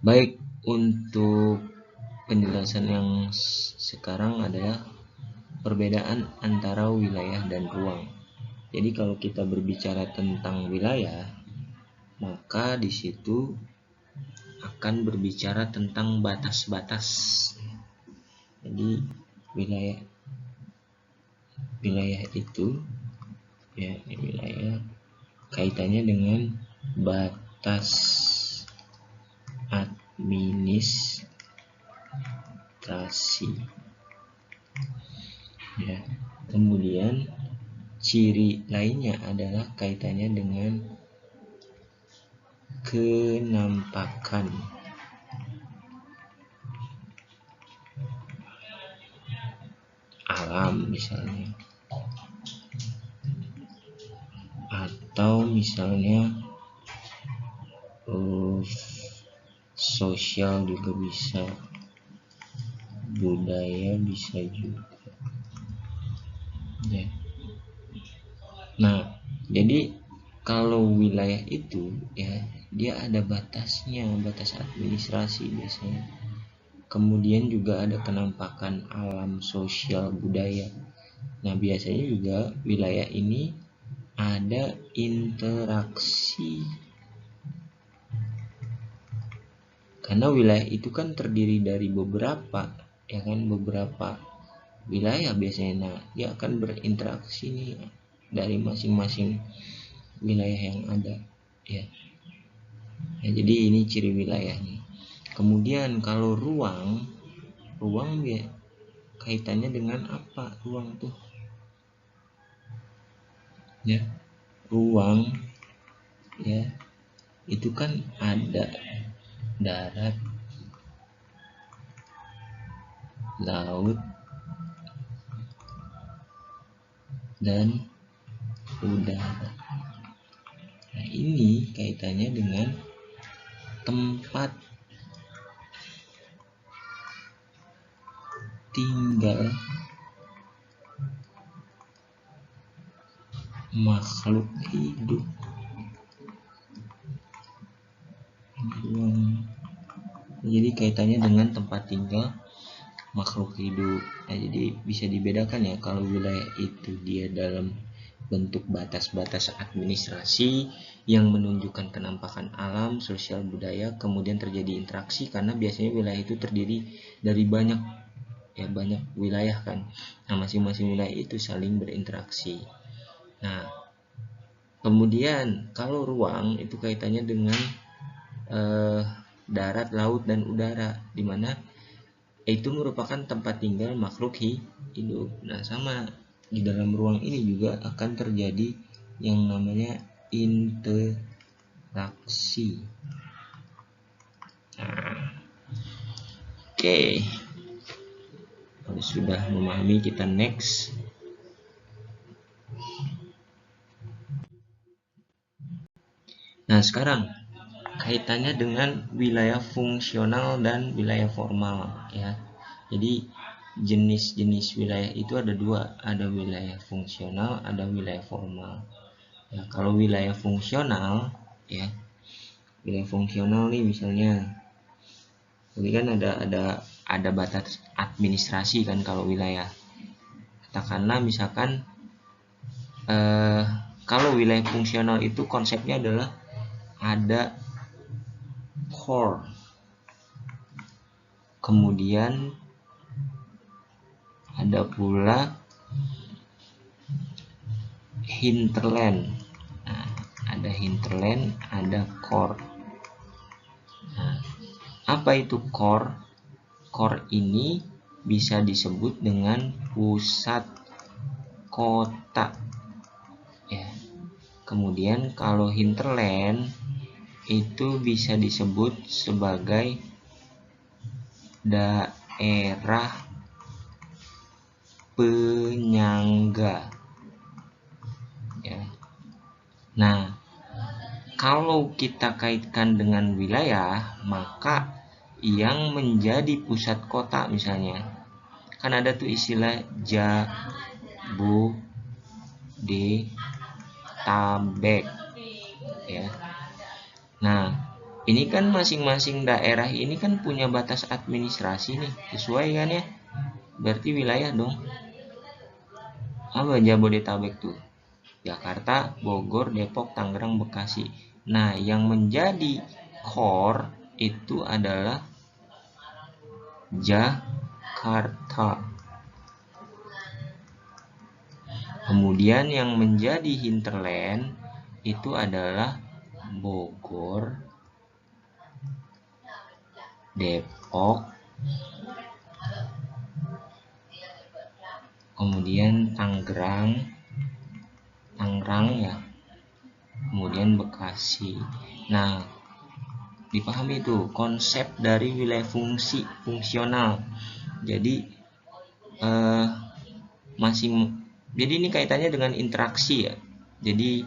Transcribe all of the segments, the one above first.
Baik, untuk penjelasan yang sekarang adalah perbedaan antara wilayah dan ruang. Jadi kalau kita berbicara tentang wilayah, maka di situ akan berbicara tentang batas-batas. Jadi wilayah wilayah itu ya wilayah kaitannya dengan batas administrasi ya. Kemudian ciri lainnya adalah kaitannya dengan kenampakan alam misalnya, atau misalnya sosial juga bisa, budaya bisa juga ya. Nah, jadi kalau wilayah itu ya dia ada batasnya, batas administrasi biasanya. Kemudian juga ada kenampakan alam, sosial, budaya. Nah, biasanya juga wilayah ini ada interaksi. Karena wilayah itu kan terdiri dari beberapa, ya kan, beberapa wilayah biasanya. Nah, dia akan berinteraksi nih dari masing-masing wilayah yang ada, ya. Ya, jadi ini ciri wilayahnya. Kemudian kalau ruang ya kaitannya dengan apa ruang tuh? Ya, ruang ya itu kan ada darat, laut, dan udara. Nah, ini kaitannya dengan tempat tinggal makhluk hidup. Ruang. Jadi kaitannya dengan tempat tinggal makhluk hidup. Nah, jadi bisa dibedakan ya kalau wilayah itu dia dalam bentuk batas-batas administrasi yang menunjukkan kenampakan alam, sosial, budaya, kemudian terjadi interaksi karena biasanya wilayah itu terdiri dari banyak wilayah kan. Nah, masing-masing wilayah itu saling berinteraksi. Nah, kemudian kalau ruang itu kaitannya dengan darat, laut, dan udara, di mana itu merupakan tempat tinggal makhluk hidup. Nah, sama di dalam ruang ini juga akan terjadi yang namanya interaksi. Nah, oke. Kalau sudah memahami, kita next. Nah, sekarang kaitannya dengan wilayah fungsional dan wilayah formal ya. Jadi jenis-jenis wilayah itu ada dua, ada wilayah fungsional, ada wilayah formal. Ya, kalau wilayah fungsional ya, wilayah fungsional nih misalnya, ini kan ada batas administrasi kan kalau wilayah. Katakanlah misalkan kalau wilayah fungsional itu konsepnya adalah ada core, kemudian ada pula hinterland. Nah, ada hinterland, ada core. Nah, apa itu core? Core ini bisa disebut dengan pusat kota. Ya. Kemudian kalau hinterland itu bisa disebut sebagai daerah penyangga. Ya. Nah, kalau kita kaitkan dengan wilayah, maka yang menjadi pusat kota misalnya, kan ada tuh istilah Jabodetabek ya. Nah, Ini kan masing-masing daerah ini kan punya batas administrasi nih, sesuai kan ya? Berarti wilayah dong. Apa Jabodetabek tuh? Jakarta, Bogor, Depok, Tangerang, Bekasi. Nah, yang menjadi core itu adalah Jakarta. Kemudian yang menjadi hinterland itu adalah Bogor, Depok, kemudian Tangerang ya, kemudian Bekasi. Nah, dipahami itu konsep dari wilayah fungsional. Jadi jadi ini kaitannya dengan interaksi ya. Jadi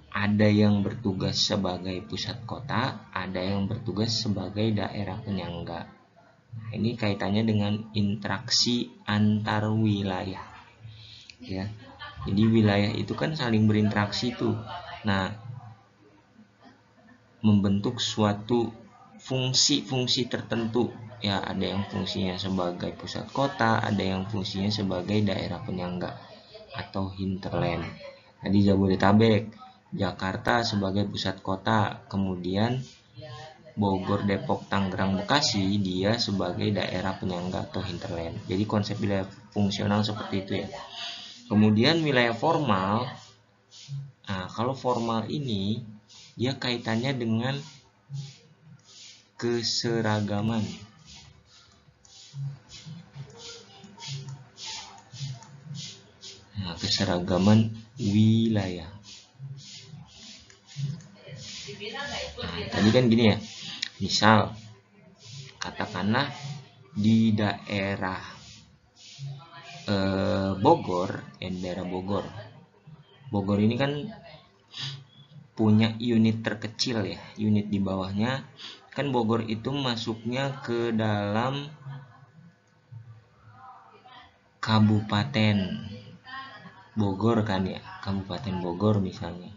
ada yang bertugas sebagai pusat kota, ada yang bertugas sebagai daerah penyangga. Nah, ini kaitannya dengan interaksi antar wilayah. Ya. Jadi wilayah itu kan saling berinteraksi tuh. Nah, membentuk suatu fungsi-fungsi tertentu. Ya, ada yang fungsinya sebagai pusat kota, ada yang fungsinya sebagai daerah penyangga atau hinterland. Jadi Jabodetabek, Jakarta sebagai pusat kota, kemudian Bogor, Depok, Tangerang, Bekasi dia sebagai daerah penyangga atau hinterland. Jadi konsep wilayah fungsional seperti itu ya. Kemudian wilayah formal. Nah, kalau formal ini dia kaitannya dengan keseragaman. Nah, keseragaman wilayah. Nah, tadi kan gini ya. Misal katakanlah di daerah Bogor, daerah Bogor. Bogor ini kan punya unit terkecil ya, unit di bawahnya kan Bogor itu masuknya ke dalam Kabupaten Bogor kan ya, Kabupaten Bogor misalnya.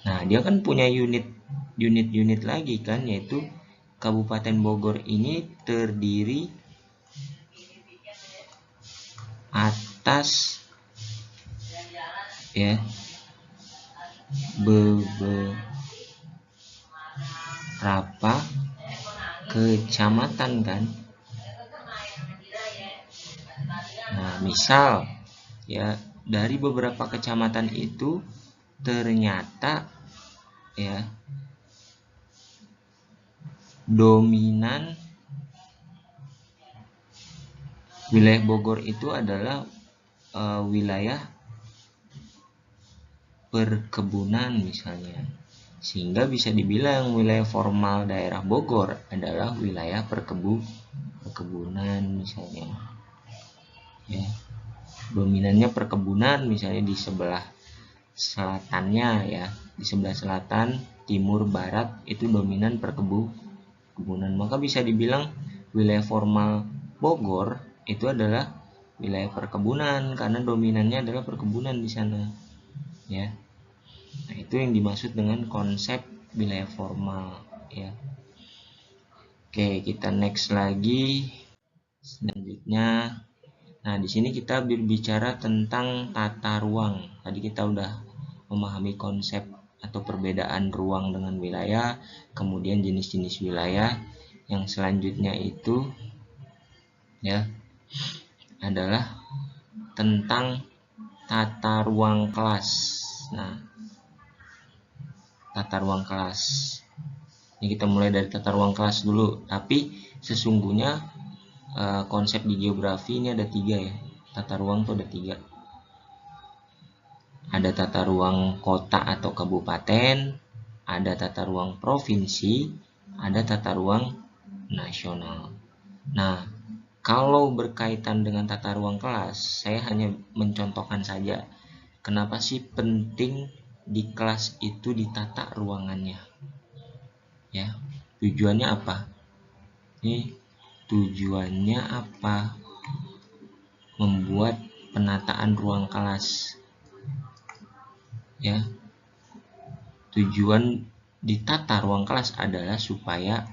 Nah, dia kan punya unit lagi kan, yaitu Kabupaten Bogor ini terdiri atas ya beberapa kecamatan kan. Nah, misal ya dari beberapa kecamatan itu ternyata ya dominan wilayah Bogor itu adalah wilayah perkebunan misalnya, sehingga bisa dibilang wilayah formal daerah Bogor adalah wilayah perkebunan misalnya ya, dominannya perkebunan misalnya di sebelah selatannya ya, di sebelah selatan, timur, barat itu dominan perkebunan, maka bisa dibilang wilayah formal Bogor itu adalah wilayah perkebunan karena dominannya adalah perkebunan di sana ya. Nah, itu yang dimaksud dengan konsep wilayah formal ya. Oke, kita next lagi selanjutnya. Nah, di sini kita berbicara tentang tata ruang. Tadi kita udah memahami konsep atau perbedaan ruang dengan wilayah, kemudian jenis-jenis wilayah. Yang selanjutnya itu ya adalah tentang tata ruang kelas. Nah, tata ruang kelas. Ini kita mulai dari tata ruang kelas dulu. Tapi sesungguhnya konsep di geografi ini ada 3 ya. Tata ruang itu ada 3. Ada tata ruang kota atau kabupaten, ada tata ruang provinsi, ada tata ruang nasional. Nah, kalau berkaitan dengan tata ruang kelas, saya hanya mencontohkan saja. Kenapa sih penting di kelas itu ditata ruangannya? Ya, tujuannya apa? Ini tujuannya apa? Membuat penataan ruang kelas. Ya. Tujuan ditata ruang kelas adalah supaya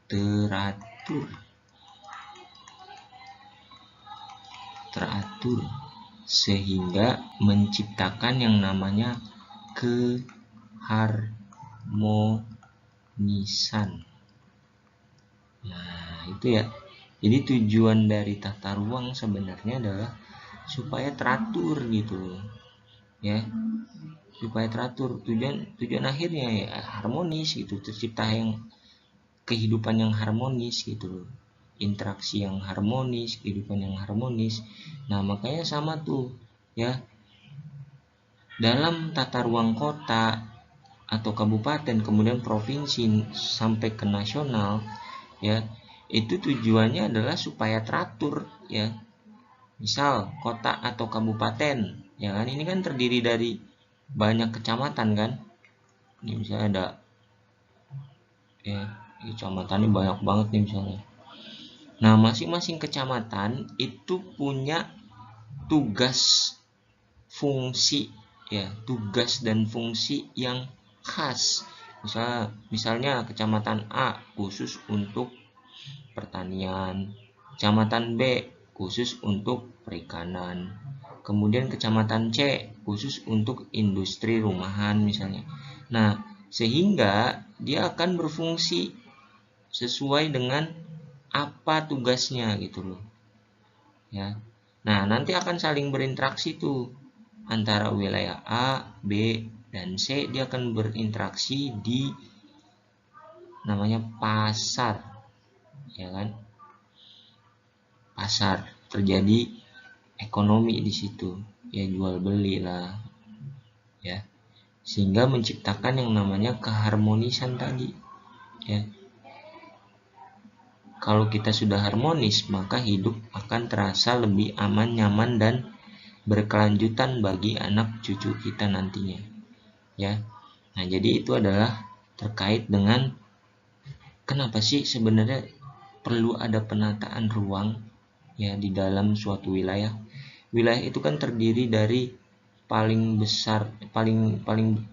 teratur sehingga menciptakan yang namanya keharmonisan. Nah, itu ya. Jadi tujuan dari tata ruang sebenarnya adalah supaya teratur gitu, ya. Supaya teratur, tujuan akhirnya ya harmonis gitu, tercipta kehidupan yang harmonis gitu, interaksi yang harmonis, kehidupan yang harmonis. Nah, makanya sama tuh ya, dalam tata ruang kota atau kabupaten kemudian provinsi sampai ke nasional ya, itu tujuannya adalah supaya teratur ya. Misal kota atau kabupaten ya kan, ini kan terdiri dari banyak kecamatan kan. Ini misalnya ada ya, kecamatannya banyak banget nih misalnya. Nah, masing-masing kecamatan itu punya tugas fungsi ya, tugas dan fungsi yang khas. Misalnya kecamatan A khusus untuk pertanian, kecamatan B khusus untuk perikanan, kemudian kecamatan C khusus untuk industri rumahan misalnya. Nah, sehingga dia akan berfungsi sesuai dengan apa tugasnya gitu loh ya. Nah, nanti akan saling berinteraksi tuh antara wilayah A, B, dan C. Dia akan berinteraksi di namanya pasar ya kan. Pasar, terjadi ekonomi di situ ya, jual beli lah ya, sehingga menciptakan yang namanya keharmonisan tadi ya. Kalau kita sudah harmonis, maka hidup akan terasa lebih aman, nyaman, dan berkelanjutan bagi anak cucu kita nantinya ya. Nah, jadi itu adalah terkait dengan kenapa sih sebenarnya perlu ada penataan ruang ya di dalam suatu wilayah. Wilayah itu kan terdiri dari paling besar, paling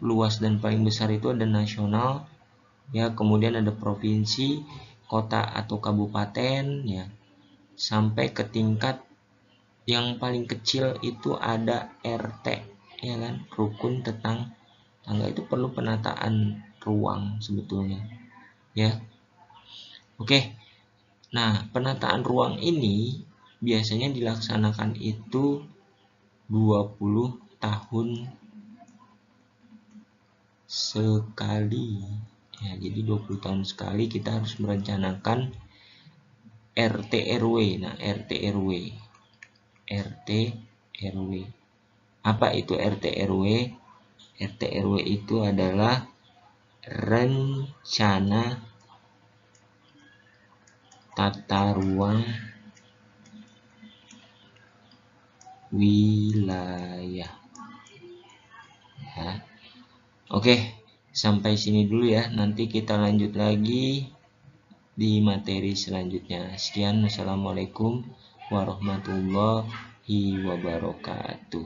luas dan paling besar itu ada nasional ya, kemudian ada provinsi, kota atau kabupaten ya, sampai ke tingkat yang paling kecil itu ada RT ya kan, rukun tetangga. Itu perlu penataan ruang sebetulnya ya. Oke. Nah, penataan ruang ini biasanya dilaksanakan itu 20 tahun sekali ya. Jadi 20 tahun sekali kita harus merencanakan RT RW. Nah, RT RW apa itu RT RW? RT RW itu adalah rencana tata ruang wilayah ya. Oke, sampai sini dulu ya, nanti kita lanjut lagi di materi selanjutnya. Sekian, wassalamualaikum warahmatullahi wabarakatuh.